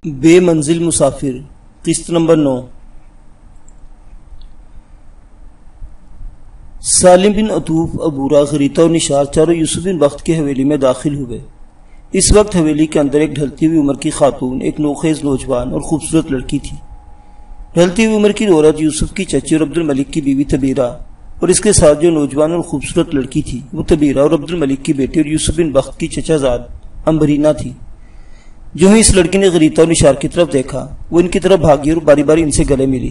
بے منزل مسافر قسط نمبر 9۔ سالم بن عطوف، عبورہ، غریطہ اور نشار چاروں یوسف بن بخت کی حویلی میں داخل ہوئے۔ اس وقت حویلی کے اندر ایک ڈھلتی ہوئی عمر کی خاتون، ایک نوخیز نوجوان اور خوبصورت لڑکی تھی۔ ڈھلتی ہوئی عمر کی عورت یوسف کی چچی اور عبد الملک کی بیوی طبیرہ، اور اس کے ساتھ جو نوجوان اور خوبصورت لڑکی تھی وہ طبیرہ اور عبد الملک کی بیٹی اور یوسف بن بخت کی چچا زاد امبرینہ تھی۔ جو ہی اس لڑکی نے غریطہ اور نشار کی طرف دیکھا وہ ان کی طرف بھاگی اور باری باری ان سے گلے ملی۔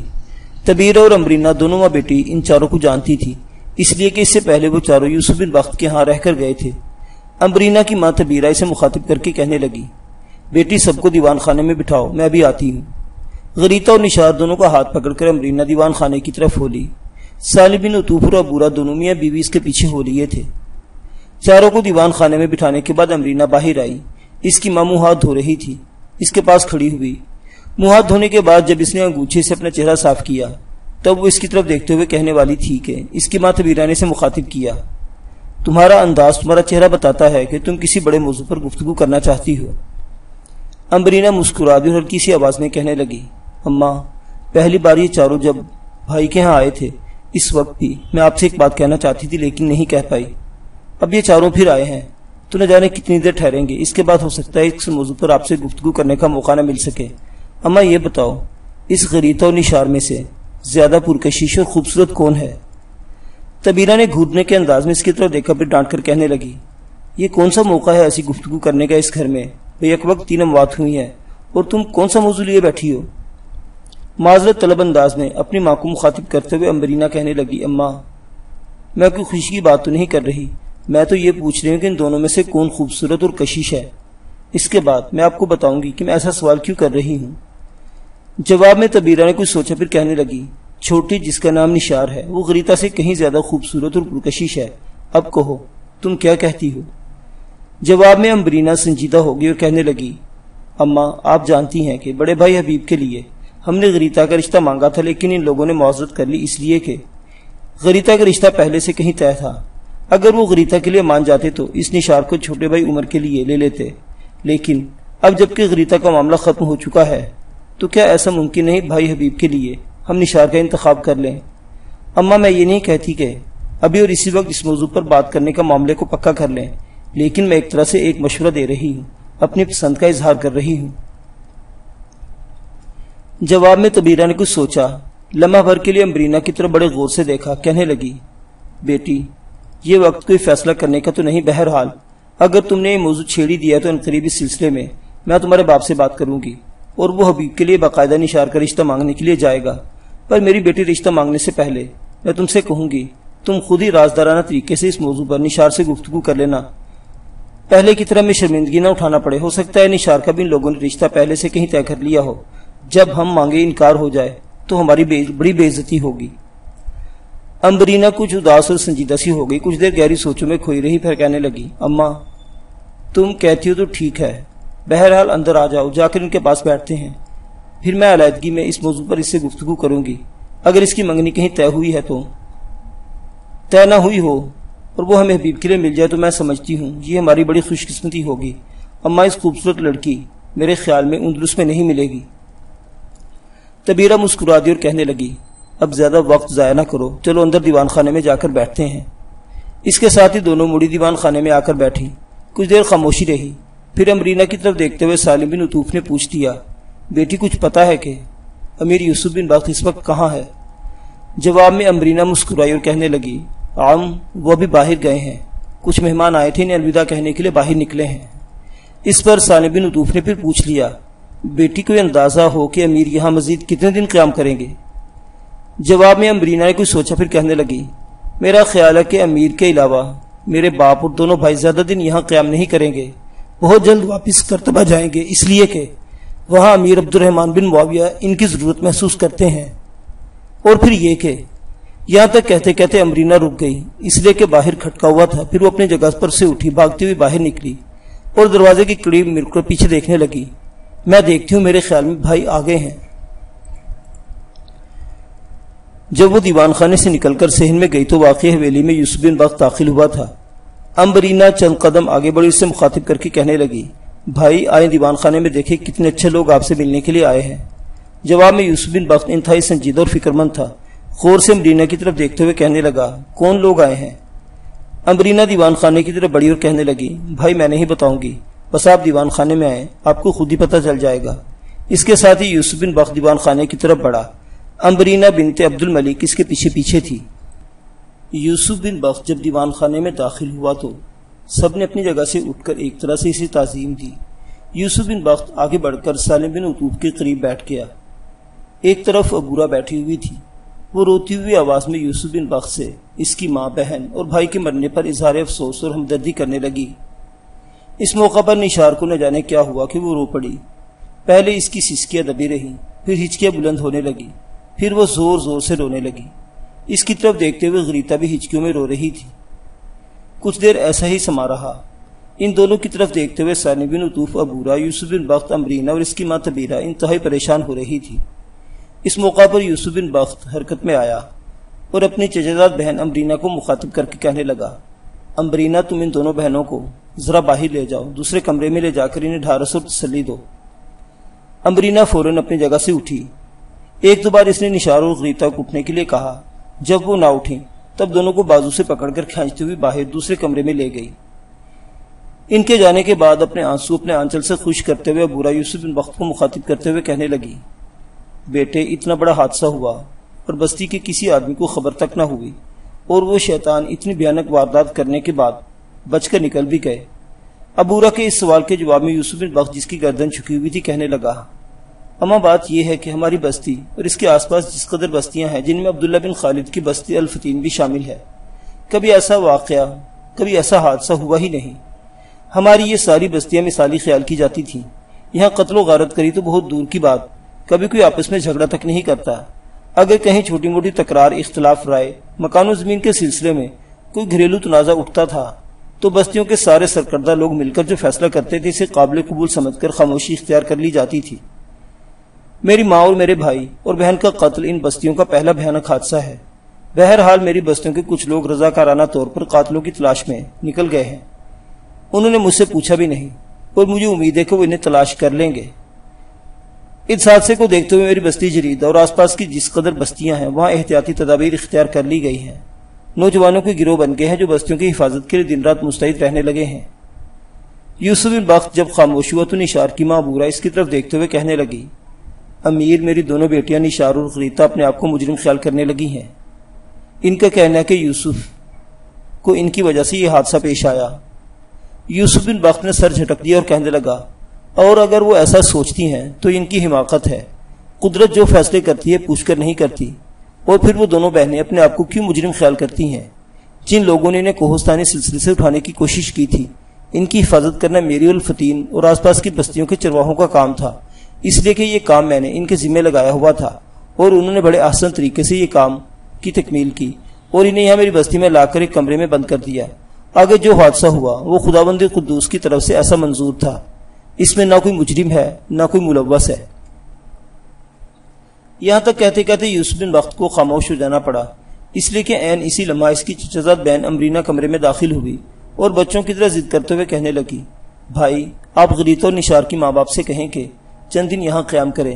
طبیرہ اور امبرینہ دونوں ماں بیٹی ان چاروں کو جانتی تھی، اس لیے کہ اس سے پہلے وہ چاروں یوسف بن بخت کے ہاں رہ کر گئے تھے۔ امبرینہ کی ماں طبیرہ اسے مخاطب کر کے کہنے لگی، بیٹی سب کو دیوان خانے میں بٹھاؤ، میں ابھی آتی ہوں۔ غریطہ اور نشار دونوں کا ہاتھ پکڑ کر امبرینہ دیوان خانے کی طرف ہو لی۔ سالم بن عطوف اور عبورہ دونوں میاں بیوی اس کے پیچھے ہو لیے تھے۔ چاروں کو دیوان خانے میں بٹھانے کے بعد امبرینہ باہر آئی۔ اس کی ماں منہ ہاتھ دھو رہی تھی، اس کے پاس کھڑی ہوئی۔ منہ ہاتھ دھونے کے بعد جب اس نے انگوچھے سے اپنا چہرہ صاف کیا تب وہ اس کی طرف دیکھتے ہوئے کہنے والی تھی کہ اس کی ماں طبیرہ نے اسے مخاطب کیا، تمہارا انداز، تمہارا چہرہ بتاتا ہے کہ تم کسی بڑے موضوع پر گفتگو کرنا چاہتی ہو۔ امبرینہ مسکرا دی اور ہلکی سی آواز میں کہنے لگی، اماں، پہلی بار یہ چاروں جب بھائی کے ہاں آئے تھے اس وقت بھی میں آپ سے ایک بات کہنا چاہتی تھی لیکن نہیں کہہ پائی۔ اب یہ چاروں پھر آئے ہیں تو نہ جانے کتنی دیر ٹھہریں گے، اس کے بعد ہو سکتا ہے اس موضوع پر آپ سے گفتگو کرنے کا موقع نہ مل سکے۔ اماں یہ بتاؤ، اس غریطہ اور نشار میں سے زیادہ پرکشش اور خوبصورت کون ہے؟ طبیرہ نے گھورنے کے انداز میں اس کی طرف دیکھا، پھر ڈانٹ کر کہنے لگی، یہ کون سا موقع ہے ایسی گفتگو کرنے کا اس گھر میں؟ بھئی ایک وقت 3 اموات ہوئی ہیں اور تم کون سا موضوع لیے بیٹھی ہو؟ معذرت طلب انداز میں اپنی ماں کو مخاطب کرتے ہوئے امبرینہ کہنے لگی، اماں، میں کوئی خوشی کی بات تو نہیں کر رہی، میں تو یہ پوچھ رہی ہوں کہ ان دونوں میں سے کون خوبصورت اور کشش ہے۔ اس کے بعد میں آپ کو بتاؤں گی کہ میں ایسا سوال کیوں کر رہی ہوں۔ جواب میں طبیرہ نے کچھ سوچا، پھر کہنے لگی، چھوٹی جس کا نام نشار ہے وہ غریطہ سے کہیں زیادہ خوبصورت اور پرکشش ہے، اب کہو تم کیا کہتی ہو؟ جواب میں امبرینہ سنجیدہ ہو گئی اور کہنے لگی، اماں، آپ جانتی ہیں کہ بڑے بھائی حبیب کے لیے ہم نے غریطہ کا رشتہ مانگا تھا، لیکن ان لوگوں نے معذرت کر لی، اس لیے کہ غریطہ کا رشتہ پہلے سے کہیں طے تھا۔ اگر وہ غریطہ کے لیے مان جاتے تو اس نشار کو چھوٹے بھائی عمر کے لیے لے لیتے، لیکن اب جبکہ غریطہ کا معاملہ ختم ہو چکا ہے تو کیا ایسا ممکن نہیں بھائی حبیب کے لیے ہم نشار کا انتخاب کر لیں؟ اماں، میں یہ نہیں کہتی کہ ابھی اور اسی وقت اس موضوع پر بات کرنے کا معاملے کو پکا کر لیں، لیکن میں ایک طرح سے ایک مشورہ دے رہی ہوں، اپنی پسند کا اظہار کر رہی ہوں۔ جواب میں طبیرہ نے کچھ سوچا، لمحہ بھر کے لیے امبرینہ کی طرف بڑے غور سے دیکھا، کہنے لگی، بیٹی، یہ وقت کوئی فیصلہ کرنے کا تو نہیں، بہرحال اگر تم نے یہ موضوع چھیڑ ہی دیا تو ان قریبی سلسلے میں میں تمہارے باپ سے بات کروں گی اور وہ حبیب کے لیے باقاعدہ نشار کا رشتہ مانگنے کے لیے جائے گا، پر میری بیٹی رشتہ مانگنے سے پہلے میں تم سے کہوں گی تم خود ہی رازدارانہ طریقے سے اس موضوع پر نشار سے گفتگو کر لینا، پہلے کی طرح میں شرمندگی نہ اٹھانا پڑے۔ ہو سکتا ہے نشار کا بھی ان لوگوں نے رشتہ پہلے سے کہیں طے کر لیا ہو، جب ہم مانگے انکار ہو جائے تو ہماری بڑی بے عزتی ہوگی۔ امبرینہ کچھ اداس اور سنجیدہ سی ہو گئی، کچھ دیر گہری سوچوں میں کھوئی رہی، پھر کہنے لگی، اماں، تم کہتی ہو تو ٹھیک ہے، بہرحال اندر آ جاؤ، جا کر ان کے پاس بیٹھتے ہیں، پھر میں علیحدگی میں اس موضوع پر اس سے گفتگو کروں گی۔ اگر اس کی منگنی کہیں طے ہوئی ہے تو طے نہ ہوئی ہو اور وہ ہمیں حبیب کے لیے مل جائے تو میں سمجھتی ہوں یہ ہماری بڑی خوش قسمتی ہوگی۔ اماں، اس خوبصورت لڑکی میرے خیال میں اندلس میں نہیں ملے گی۔ طبیرہ مسکرا دی اور کہنے لگی، اب زیادہ وقت ضائع نہ کرو، چلو اندر دیوان خانے میں جا کر بیٹھتے ہیں۔ اس کے ساتھ ہی دونوں مڑی دیوان خانے میں آ کر بیٹھی، کچھ دیر خاموشی رہی، پھر امبرینہ کی طرف دیکھتے ہوئے سالم بن عطوف نے پوچھ دیا، بیٹی کچھ پتہ ہے کہ امیر یوسف بن بخت اس وقت کہاں ہے؟ جواب میں امبرینہ مسکرائی اور کہنے لگی، وہ بھی باہر گئے ہیں، کچھ مہمان آئے تھے، انہیں الوداع کہنے کے لیے باہر نکلے ہیں۔ اس پر سالم بن عطوف نے پھر پوچھ لیا، بیٹی کوئی اندازہ ہو کہ امیر یہاں مزید کتنے دن قیام کریں گے؟ جواب میں امبرینہ نے کچھ سوچا، پھر کہنے لگی، میرا خیال ہے کہ امیر کے علاوہ میرے باپ اور دونوں بھائی زیادہ دن یہاں قیام نہیں کریں گے، بہت جلد واپس کرتبہ جائیں گے، اس لیے کہ وہاں امیر عبد الرحمن بن معاویہ ان کی ضرورت محسوس کرتے ہیں۔ اور پھر یہ کہ یہاں تک کہتے کہتے امبرینہ رک گئی، اس لیے کہ باہر کھٹکا ہوا تھا، پھر وہ اپنی جگہ پر سے اٹھی، بھاگتی ہوئی باہر نکلی اور دروازے کی قریب مل کر پیچھے دیکھنے لگی، میں دیکھتی ہوں میرے خیال میں بھائی آگے ہیں۔ جب وہ دیوان خانے سے نکل کر صحن میں گئی تو واقعی حویلی میں یوسف بن بخت داخل ہوا تھا۔ امبرینہ چند قدم آگے بڑھی، اس سے مخاطب کر کے کہنے لگی، بھائی آئے دیوان خانے میں دیکھے کتنے اچھے لوگ آپ سے ملنے کے لیے آئے ہیں۔ جواب میں یوسف بن بخت انتہائی سنجیدہ اور فکر مند تھا۔ غور سے امبرینا کی طرف دیکھتے ہوئے کہنے لگا، کون لوگ آئے ہیں؟ امبرینا دیوان خانے کی طرف بڑی اور کہنے لگی، بھائی میں نہیں بتاؤں گی، بس آپ دیوان خانے میں آئیں، آپ کو خود ہی پتہ چل جائے گا۔ اس کے ساتھ ہی یوسف بن بخت دیوان خانے کی طرف بڑھا۔ امبرینا بنت عبد الملک اس کے پیچھے پیچھے تھی۔ یوسف بن بخت جب دیوان خانے میں داخل ہوا تو سب نے اپنی جگہ سے اٹھ کر ایک طرح سے اسے تعظیم دی۔ یوسف بن بخت آگے بڑھ کر سالم بن عطوف کے قریب بیٹھ گیا۔ ایک طرف عبورہ بیٹھی ہوئی تھی۔ وہ روتی ہوئی آواز میں یوسف بن بخت سے اس کی ماں، بہن اور بھائی کے مرنے پر اظہار افسوس اور ہمدردی کرنے لگی۔ اس موقع پر نشار کو نہ جانے کیا ہوا کہ وہ رو پڑی۔ پہلے اس کی سسکیاں دبی رہی، پھر ہچکیاں بلند ہونے لگی، پھر وہ زور زور سے رونے لگی۔ اس کی طرف دیکھتے ہوئے غریتا بھی ہچکیوں میں رو رہی تھی۔ کچھ دیر ایسا ہی سما رہا۔ ان دونوں کی طرف دیکھتے ہوئے سالم بن عطوف عبورہ، یوسف بن بخت امبرینا اور اس کی ماں تبیرہ انتہائی پریشان ہو رہی تھی۔ اس موقع پر یوسف بن بخت حرکت میں آیا اور اپنی چچیزاد بہن امبرینا کو مخاطب کر کے کہنے لگا، امبرینا تم ان دونوں بہنوں کو ذرا باہر لے جاؤ، دوسرے کمرے میں لے جا کر انہیں ڈھارس اور تسلی دو۔ امبرینا فوراً اپنی جگہ سے اٹھی۔ ایک دو بار اس نے نشار اور غریتا کو اٹھنے کے لیے کہا۔ جب وہ نہ اٹھیں تب دونوں کو بازو سے پکڑ کر کھینچتے ہوئے باہر دوسرے کمرے میں لے گئی۔ ان کے جانے کے بعد اپنے آنسو اپنے آنچل سے خشک کرتے ہوئے عبورہ یوسف بن بخت کو مخاطب کرتے ہوئے کہنے لگی، بیٹے اتنا بڑا حادثہ ہوا اور بستی کے کسی آدمی کو خبر تک نہ ہوئی، اور وہ شیطان اتنی بھیانک واردات کرنے کے بعد بچ کر نکل بھی گئے۔ عبورہ کے اس سوال کے جواب میں یوسف بن بخت جس کی گردن جھکی ہوئی تھی کہنے لگا، اما بات یہ ہے کہ ہماری بستی اور اس کے آس پاس جس قدر بستیاں ہیں، جن میں عبداللہ بن خالد کی بستی الفتین بھی شامل ہے، کبھی ایسا واقعہ، کبھی ایسا حادثہ ہوا ہی نہیں۔ ہماری یہ ساری بستیاں مثالی خیال کی جاتی تھیں۔ یہاں قتل و غارت کری تو بہت دور کی بات، کبھی کوئی آپس میں جھگڑا تک نہیں کرتا۔ اگر کہیں چھوٹی موٹی تکرار، اختلاف رائے، مکان و زمین کے سلسلے میں کوئی گھریلو تنازع اٹھتا تھا تو بستیوں کے سارے سرکردہ لوگ مل کر جو فیصلہ کرتے تھے اسے قابل قبول سمجھ کر خاموشی اختیار کر لی جاتی تھی۔ میری ماں اور میرے بھائی اور بہن کا قتل ان بستیوں کا پہلا بھیانک حادثہ ہے۔ بہرحال میری بستیوں کے کچھ لوگ رضاکارانہ طور پر قاتلوں کی تلاش میں نکل گئے ہیں۔ انہوں نے مجھ سے پوچھا بھی نہیں، اور مجھے امید ہے کہ وہ انہیں تلاش کر لیں گے۔ اس حادثے کو دیکھتے ہوئے میری بستی جرید اور آس پاس کی جس قدر بستیاں ہیں وہاں احتیاطی تدابیر اختیار کر لی گئی ہیں۔ نوجوانوں کے گروہ بن گئے ہیں جو بستیوں کی حفاظت کے لیے دن رات مستعد رہنے لگے ہیں۔ یوسف بن بخت جب خاموش ہوا تو نشار کی ماں عبورہ اس کی طرف دیکھتے ہوئے کہنے لگی، امیر، میری دونوں بیٹیاں نشار اور غریتا اپنے آپ کو مجرم خیال کرنے لگی ہیں۔ ان کا کہنا ہے کہ یوسف کو ان کی وجہ سے یہ حادثہ پیش آیا۔ یوسف بن بخت نے سر جھٹک دیا اور کہنے لگا، اور اگر وہ ایسا سوچتی ہیں تو ان کی حماقت ہے۔ قدرت جو فیصلے کرتی ہے پوچھ کر نہیں کرتی، اور پھر وہ دونوں بہنیں اپنے آپ کو کیوں مجرم خیال کرتی ہیں؟ جن لوگوں نے انہیں کوہستانی سلسلے سے اٹھانے کی کوشش کی تھی، ان کی حفاظت کرنا میری الفتین اور آس پاس کی بستیوں کے چرواہوں کا کام تھا، اس لیے کہ یہ کام میں نے ان کے ذمہ لگایا ہوا تھا، اور انہوں نے بڑے احسن طریقے سے یہ کام کی تکمیل کی اور انہیں یہاں میری بستی میں لا کر ایک کمرے میں بند کر دیا۔ آگے جو حادثہ ہوا وہ خداوند قدوس کی طرف سے ایسا منظور تھا، اس میں نہ کوئی مجرم ہے نہ کوئی ملوث ہے۔ یہاں تک کہتے کہتے یوسف بن بخت کو خاموش ہو جانا پڑا، اس لیے کہ عین اسی لمحہ اس کی چچزاد بہن امبرینا کمرے میں داخل ہوئی اور بچوں کی طرح ضد کرتے ہوئے کہنے لگی، بھائی آپ غریتا اور نشار کی ماں باپ سے کہیں کہ چند دن یہاں قیام کریں،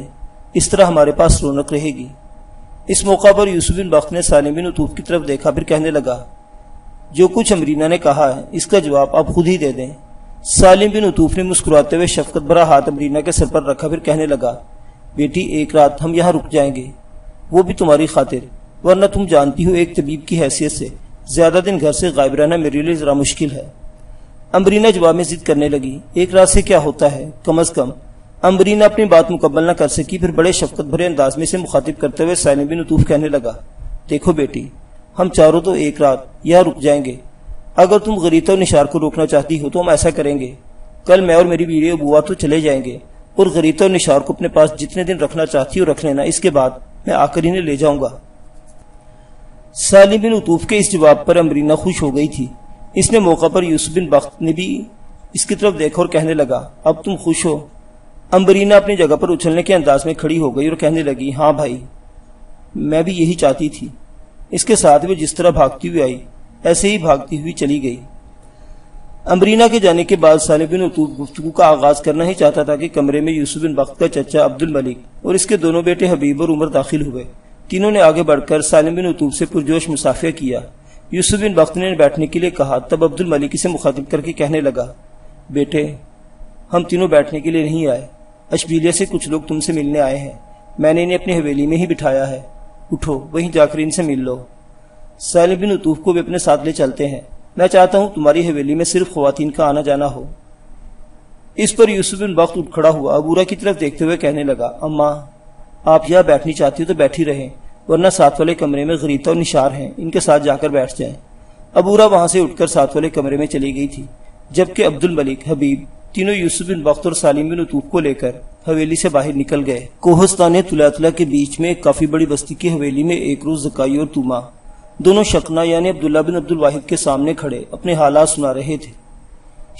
اس طرح ہمارے پاس رونق رہے گی۔ اس موقع پر یوسف بن بخت نے سالم بن عطوف کی طرف دیکھا، پھر کہنے لگا، جو کچھ امبرینا نے کہا ہے اس کا جواب آپ خود ہی دے دیں۔ سالم بن عطوف نے مسکراتے ہوئے شفقت بھرا ہاتھ امبرینا کے سر پر رکھا، پھر کہنے لگا، بیٹی ایک رات ہم یہاں رک جائیں گے، وہ بھی تمہاری خاطر، ورنہ تم جانتی ہو ایک طبیب کی حیثیت سے زیادہ دن گھر سے غائب رہنا میرے لیے ذرا مشکل ہے۔ امبرینا جواب میں ضد کرنے لگی، ایک رات سے کیا ہوتا ہے، کم از کم۔ امبرینا اپنی بات مکمل نہ کر سکی، پھر بڑے شفقت بھرے انداز میں سے مخاطب کرتے ہوئے سالم بن عطوف کہنے لگا، دیکھو بیٹی، ہم چاروں تو ایک رات یہاں رک جائیں گے۔ اگر تم غریتا اور نشار کو روکنا چاہتی ہو تو ہم ایسا کریں گے، کل میں اور میری بیوی ابوا تو چلے جائیں گے، اور غریتا اور نشار کو اپنے پاس جتنے دن رکھنا چاہتی ہو رکھ لینا، اس کے بعد میں آ کر انہیں لے جاؤں گا۔ سالم بن عطوف کے اس جواب پر امبرینا خوش ہو گئی تھی۔ اس نے موقع پر یوسف بن بخت نے بھی اس کی طرف دیکھا اور کہنے لگا، اب تم خوش ہو؟ امبرینا اپنی جگہ پر اچھلنے کے انداز میں کھڑی ہو گئی اور کہنے لگی، ہاں بھائی، میں بھی یہی چاہتی تھی۔ اس کے ساتھ وہ جس طرح بھاگتی ہوئی آئی ایسے ہی بھاگتی ہوئی چلی گئی۔ امرینا کے جانے کے بعد سالم بن عطوف گفتگو کا آغاز کرنا ہی چاہتا تھا کہ کمرے میں یوسف بن بخت کا چچا عبد الملک اور اس کے دونوں بیٹے حبیب اور عمر داخل ہوئے۔ تینوں نے آگے بڑھ کر سالم بن عطوف سے پرجوش مصافحہ کیا۔ یوسف بن بخت نے بیٹھنے کے لیے کہا، تب عبد الملک اسے مخاطب کر کے کہنے لگا، بیٹے ہم تینوں بیٹھنے کے لیے نہیں آئے، اشبیلیہ سے کچھ لوگ تم سے ملنے آئے ہیں، میں نے انہیں اپنی حویلی میں ہی بٹھایا ہے، اٹھو وہیں جا کر ان سے مل لو۔ سالم بن عطوف کو بھی اپنے ساتھ لے چلتے ہیں، میں چاہتا ہوں تمہاری حویلی میں صرف خواتین کا آنا جانا ہو۔ اس پر یوسف بن بخت اٹھ کھڑا ہوا، عبورہ کی طرف دیکھتے ہوئے کہنے لگا، اماں آپ یہاں بیٹھنی چاہتی ہو تو بیٹھی رہیں، ورنہ ساتھ والے کمرے میں غریتا اور نشار ہیں، ان کے ساتھ جا کر بیٹھ جائیں۔ عبورہ وہاں سے اٹھ کر ساتھ والے کمرے میں چلی گئی تھی، جبکہ عبد الملک، حبیب تینوں یوسف بن بخت اور سالم بن عطوف کو لے کر حویلی سے باہر نکل گئے۔ کوہستان طلعہ کے بیچ میں ایک کافی بڑی بستی کی حویلی میں ایک روز زکائی اور توما دونوں شقنا یعنی عبداللہ بن عبد الواحد کے سامنے کھڑے اپنے حالات سنا رہے تھے۔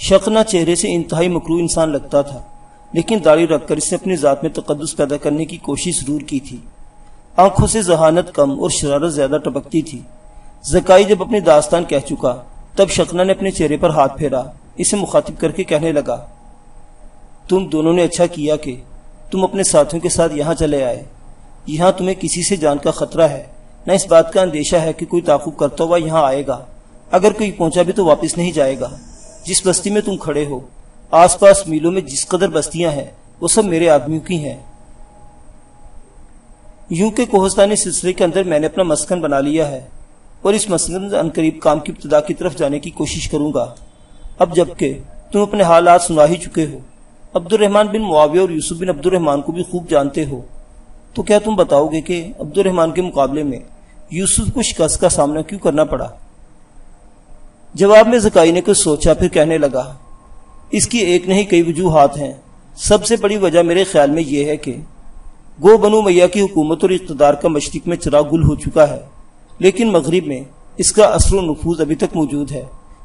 شقنا چہرے سے انتہائی مکروہ انسان لگتا تھا، لیکن داڑھی رکھ کر اس نے اپنی ذات میں تقدس پیدا کرنے کی کوشش ضرور کی تھی۔ آنکھوں سے ذہانت کم اور شرارت زیادہ ٹپکتی تھی۔ زکائی جب اپنی داستان کہہ چکا تب شقنا نے اپنے چہرے پر ہاتھ پھیرا، اسے مخاطب کر کے کہنے لگا، تم دونوں نے اچھا کیا کہ تم اپنے ساتھیوں کے ساتھ یہاں چلے آئے۔ یہاں تمہیں کسی سے جان کا خطرہ ہے، نہ اس بات کا اندیشہ ہے کہ کوئی تعاقب کرتا ہوا یہاں آئے گا، اگر کوئی پہنچا بھی تو واپس نہیں جائے گا۔ جس بستی میں تم کھڑے ہو، آس پاس میلوں میں جس قدر بستیاں ہیں وہ سب میرے آدمیوں کی ہیں۔ یوں کہ کوہستانی سلسلے کے اندر میں نے اپنا مسکن بنا لیا ہے اور اس مسکن عنقریب کام کی ابتدا کی طرف جانے کی کوشش کروں گا۔ اب جبکہ تم اپنے حالات سنا ہی چکے ہو، عبد الرحمن بن معاویہ اور یوسف بن عبد الرحمن کو بھی خوب جانتے ہو، تو کیا تم بتاؤ گے کہ عبد الرحمن کے مقابلے میں یوسف کو شکست کا سامنا کیوں کرنا پڑا؟ جواب میں زکائی نے کچھ سوچا، پھر کہنے لگا، اس کی ایک نہیں کئی وجوہات ہیں۔ سب سے بڑی وجہ میرے خیال میں یہ ہے کہ گو بنو امیہ کی حکومت اور اقتدار کا مشرق میں چراغ گل ہو چکا ہے، لیکن مغرب میں اس کا اثر و نفوذ ابھی تک موجود ہے۔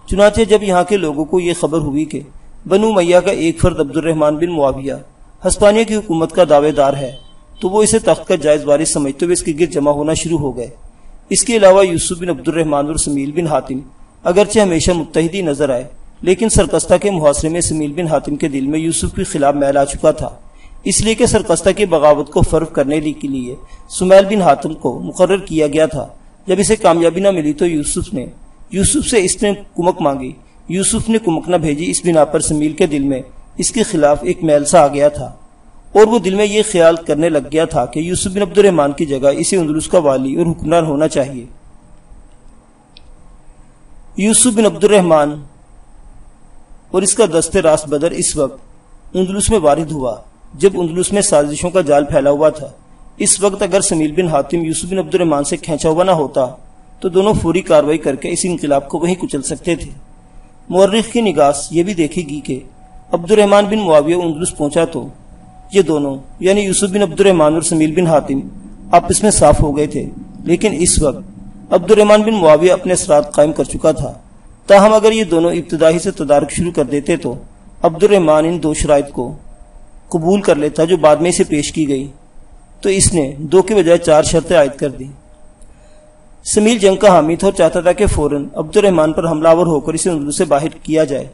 چنانچہ جب یہاں کے لوگوں کو یہ خبر ہوئی کہ بنو امیہ کا ایک فرد عبد الرحمن بن معاویہ ہسپانیہ کی حکومت کا دعوے دار ہے، تو وہ اسے تخت کا جائز وارث سمجھتے ہوئے اس کے گرد جمع ہونا شروع ہو گئے۔ اس کے علاوہ یوسف بن عبد الرحمن اور سمیل بن حاتم اگرچہ ہمیشہ متحدی نظر آئے، لیکن سرکستہ کے محاصرے میں سمیل بن حاتم کے دل میں یوسف کے خلاف میل آ چکا تھا، اس لیے کہ سرکستہ کی بغاوت کو فرو کرنے کے لیے سمیل بن حاتم کو مقرر کیا گیا تھا۔ جب اسے کامیابی نہ ملی تو یوسف سے اس نے کمک مانگی۔ یوسف نے کمک نہ بھیجی، اس بنا پر سمیل کے دل میں اس کے خلاف ایک میل سا آ گیا تھا، اور وہ دل میں یہ خیال کرنے لگ گیا تھا کہ یوسف بن عبد الرحمن کی جگہ اسے اندلس کا والی اور حکمران ہونا چاہیے۔ یوسف بن عبد الرحمن اور اس کا دست راست بدر اس وقت اندلس میں وارد ہوا جب اندلس میں سازشوں کا جال پھیلا ہوا تھا۔ اس وقت اگر سمیل بن حاتم یوسف بن عبد الرحمن سے کھینچا ہوا نہ ہوتا تو دونوں فوری کارروائی کر کے اس انقلاب کو وہیں کچل سکتے تھے۔ مورخ کی نگاہ یہ بھی دیکھے گی کہ عبد الرحمن بن معاویہ اندلس پہنچا تو یہ دونوں یعنی یوسف بن عبد الرحمن اور سمیل بن حاتم آپس میں صاف ہو گئے تھے، لیکن اس وقت عبد الرحمن بن معاویہ اپنے اثرات قائم کر چکا تھا۔ تاہم اگر یہ دونوں ابتدائی سے تدارک شروع کر دیتے تو عبد الرحمن ان دو شرائط کو قبول کر لیتا جو بعد میں اسے پیش کی گئی، تو اس نے 2 کے بجائے 4 شرطیں عائد کر دی۔ سمیل جنگ کا حامی تھا اور چاہتا تھا کہ فوراً عبد الرحمن پر حملہ آور ہو کر اسے اندلس سے باہر کیا جائے،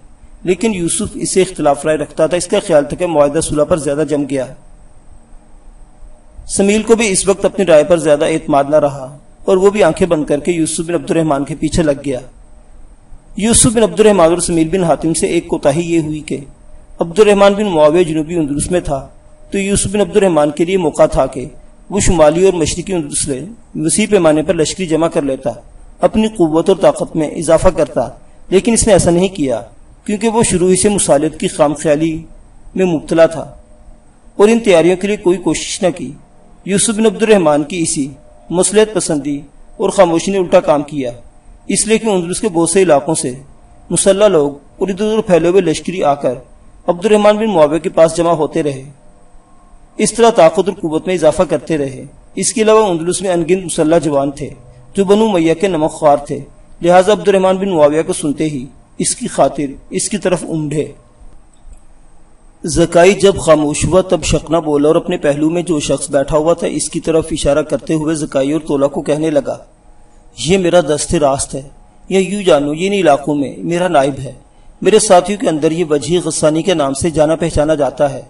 لیکن یوسف اسے اختلاف رائے رکھتا تھا۔ اس کا خیال تھا کہ معاہدہ صلح پر زیادہ جم گیا۔ سمیل کو بھی اس وقت اپنی رائے پر زیادہ اعتماد نہ رہا اور وہ بھی آنکھیں بند کر کے یوسف بن عبد الرحمن کے پیچھے لگ گیا۔ یوسف بن عبد الرحمن اور سمیل بن حاتم سے ایک کوتاہی یہ ہوئی کہ عبد الرحمن بن معاویہ جنوبی اندلس میں تھا، تو یوسف بن عبد الرحمن کے لیے موقع تھا کہ وہ شمالی اور مشرقی اندلس سے وسیع پیمانے پر لشکری جمع کر لیتا، اپنی قوت اور طاقت میں اضافہ کرتا، لیکن اس نے ایسا نہیں کیا کیونکہ وہ شروع ہی سے مصالحت کی خام خیالی میں مبتلا تھا اور ان تیاریوں کے لیے کوئی کوشش نہ کی۔ یوسف بن عبد الرحمن کی اسی مصلحت پسندی اور خاموشی نے الٹا کام کیا، اس لیے کہ اندلس کے بہت سے علاقوں سے مسلح لوگ اور ادھر ادھر پھیلے ہوئے لشکری آ کر عبد الرحمن بن معاویہ کے پاس جمع ہوتے رہے، اس طرح طاقت اور قوت میں اضافہ کرتے رہے۔ اس کے علاوہ اندلس میں انگنت مسلح جوان تھے جو بنو امیہ کے نمک خوار تھے، لہٰذا عبد الرحمن بن معاویہ کو سنتے ہی اس کی خاطر اس کی طرف امڑے۔ زکائی جب خاموش ہوا تب شقنا بولا اور اپنے پہلو میں جو شخص بیٹھا ہوا تھا اس کی طرف اشارہ کرتے ہوئے زکائی اور تولا کو کہنے لگا، یہ میرا دست راست ہے، یا یوں جانو یہ ان علاقوں میں میرا نائب ہے۔ میرے ساتھیوں کے اندر یہ وجیح غسانی کے نام سے جانا پہچانا جاتا ہے۔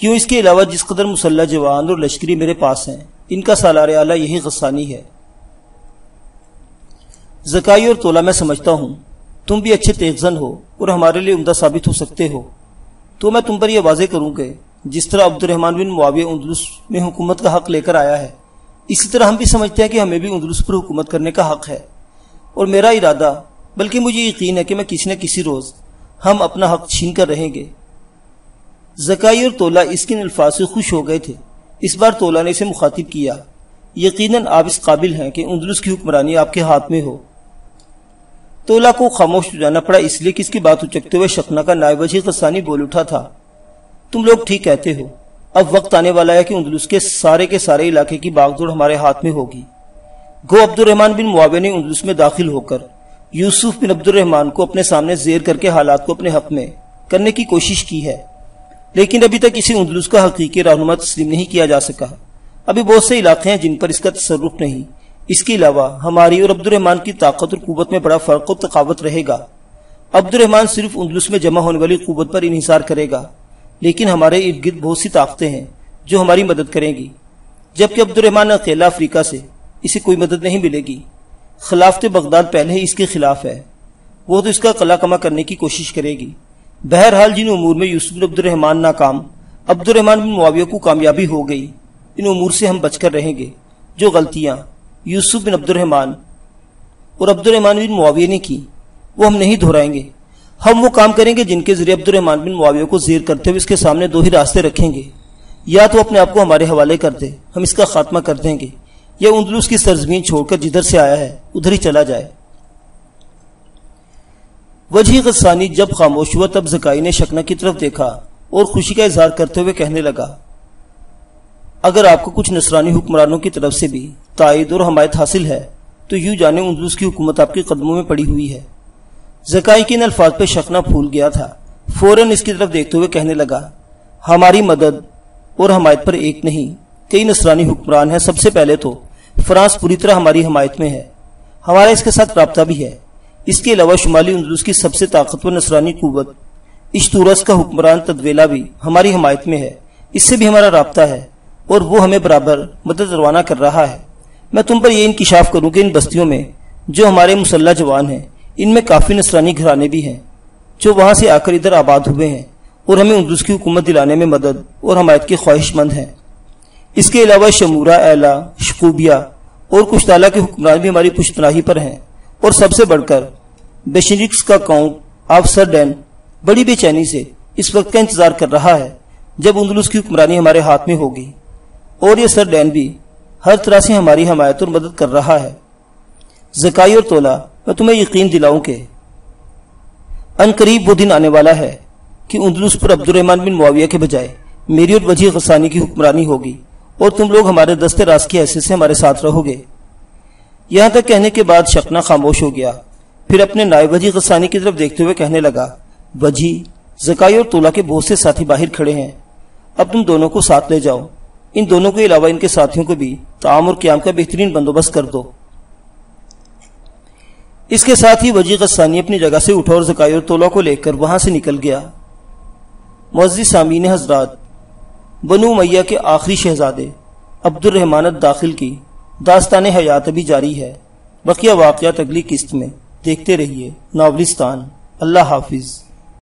یوں اس کے علاوہ جس قدر مسلح جوان اور لشکری میرے پاس ہیں، ان کا سالار اعلیٰ یہی غسانی ہے۔ زکائی اور طولہ، میں سمجھتا ہوں تم بھی اچھے تیغزن ہو اور ہمارے لیے عمدہ ثابت ہو سکتے ہو، تو میں تم پر یہ واضح کروں کہ جس طرح عبد الرحمن بن معاویہ اندلس میں حکومت کا حق لے کر آیا ہے، اسی طرح ہم بھی سمجھتے ہیں کہ ہمیں بھی اندلس پر حکومت کرنے کا حق ہے، اور میرا ارادہ، بلکہ مجھے یقین ہے کہ میں کسی نہ کسی روز ہم اپنا حق چھین کر رہیں گے۔ زکائی اور طولہ اس کے الفاظ سے خوش ہو گئے تھے۔ اس بار طولہ نے اسے مخاطب کیا، یقیناً آپ اس قابل ہیں کہ اندلس کی حکمرانی آپ کے ہاتھ میں ہو۔ طولہ کو خاموش ہو جانا پڑا، اس لیے کہ اس کی بات اچکتے ہوئے شقنا کا نائب وجیح غسانی بول اٹھا تھا، تم لوگ ٹھیک کہتے ہو، اب وقت آنے والا ہے کہ اندلس کے سارے علاقے کی باغ دوڑ ہمارے ہاتھ میں ہوگی۔ گو عبد الرحمن بن معاویہ نے اندلس میں داخل ہو کر یوسف بن عبد الرحمن کو اپنے سامنے زیر کر کے حالات کو اپنے حق میں کرنے کی کوشش کی ہے، لیکن ابھی تک اسے اندلس کا حقیقی رہنما تسلیم نہیں کیا جا سکا۔ ابھی بہت سے علاقے ہیں جن پر اس کا تصرف نہیں۔ اس کے علاوہ ہماری اور عبد الرحمن کی طاقت اور قوت میں بڑا فرق و تفاوت رہے گا۔ عبد الرحمن صرف اندلس میں جمع ہونے والی قوت پر انحصار کرے گا، لیکن ہمارے ارد گرد بہت سی طاقتیں ہیں جو ہماری مدد کریں گی، جبکہ عبد الرحمن اکیلا افریقہ سے اسے کوئی مدد نہیں ملے گی۔ خلافت بغداد پہلے ہی اس کے خلاف ہے، وہ تو اس کا قلع کما کرنے کی کوشش کرے گی۔ بہرحال جن امور میں یوسف بن عبد الرحمن ناکام، عبد الرحمن بن معاویہ کو کامیابی ہو گئی، ان امور سے ہم بچ کر رہیں گے۔ جو غلطیاں یوسف بن عبد الرحمن اور عبد الرحمن بن معاویہ نے کی، وہ ہم نہیں دہرائیں گے۔ ہم وہ کام کریں گے جن کے ذریعے عبد الرحمن بن معاویہ کو زیر کرتے ہوئے اس کے سامنے دو ہی راستے رکھیں گے، یا تو اپنے آپ کو ہمارے حوالے کر دے، ہم اس کا خاتمہ کر دیں گے، یا اندلس کی سرزمین چھوڑ کر جدھر سے آیا ہے ادھر ہی چلا جائے۔ وجیح غسانی جب خاموش ہوا تب زکائی نے شقنا کی طرف دیکھا اور خوشی کا اظہار کرتے ہوئے کہنے لگا، اگر آپ کو کچھ نصرانی حکمرانوں کی طرف سے بھی تائید اور حمایت حاصل ہے تو یوں جانے اندلس کی حکومت آپ کے قدموں میں پڑی ہوئی ہے۔ زکائی کے ان الفاظ پہ شقنا پھول گیا تھا، فوراً اس کی طرف دیکھتے ہوئے کہنے لگا، ہماری مدد اور حمایت پر ایک نہیں کئی نصرانی حکمران ہیں۔ سب سے پہلے تو فرانس پوری طرح ہماری حمایت میں ہے، ہمارا اس کے ساتھ رابطہ بھی ہے۔ اس کے علاوہ شمالی اندلس کی سب سے طاقتور نصرانی قوت اشتورس کا حکمران تدویلا بھی ہماری حمایت میں ہے، اس سے بھی ہمارا رابطہ ہے اور وہ ہمیں برابر مدد روانہ کر رہا ہے۔ میں تم پر یہ انکشاف کروں کہ ان بستیوں میں جو ہمارے مسلح جوان ہیں، ان میں کافی نصرانی گھرانے بھی ہیں جو وہاں سے آ کر ادھر آباد ہوئے ہیں اور ہمیں اندلس کی حکومت دلانے میں مدد اور حمایت کے خواہش مند ہیں۔ اس کے علاوہ شمورہ، ایلا، شقوبیہ اور کشتالہ کے حکمران بھی ہماری پشت پناہی پر ہیں، اور سب سے بڑھ کر بیشنکس کا کاؤنٹ آف سرڈین بڑی بے چینی سے اس وقت کا انتظار کر رہا ہے جب اندلس کی حکمرانی ہمارے ہاتھ میں ہوگی، اور یہ سرڈین بھی ہر طرح سے ہماری حمایت اور مدد کر رہا ہے۔ زکائی اور طولہ، میں تمہیں یقین دلاؤں کہ ان قریب وہ دن آنے والا ہے کہ اندلس پر عبد الرحمن بن معاویہ کے بجائے میری اور وجیح غسانی کی حکمرانی ہوگی، اور تم لوگ ہمارے دست راز کی حیثیت سے ہمارے ساتھ رہو گے۔ یہاں تک کہنے کے بعد شقنا خاموش ہو گیا، پھر اپنے نائب وجیح غسانی کی طرف دیکھتے ہوئے کہنے لگا، وجیح، زکائی اور طولہ کے بہت سے ساتھی باہر کھڑے ہیں، اب تم دونوں کو ساتھ لے جاؤ، ان دونوں کے علاوہ ان کے ساتھیوں کو بھی طعام اور قیام کا بہترین بندوبست کر دو۔ اس کے ساتھ ہی وجیح غسانی اپنی جگہ سے اٹھا اور زکائی اور طولہ کو لے کر وہاں سے نکل گیا۔ معزز سامعین حضرات، بنو امیہ کے آخری شہزادے عبد الرحمن الداخل کی داستان حیات ابھی جاری ہے، بقیہ واقعات اگلی قسط میں دیکھتے رہیے۔ ناولستان۔ اللہ حافظ۔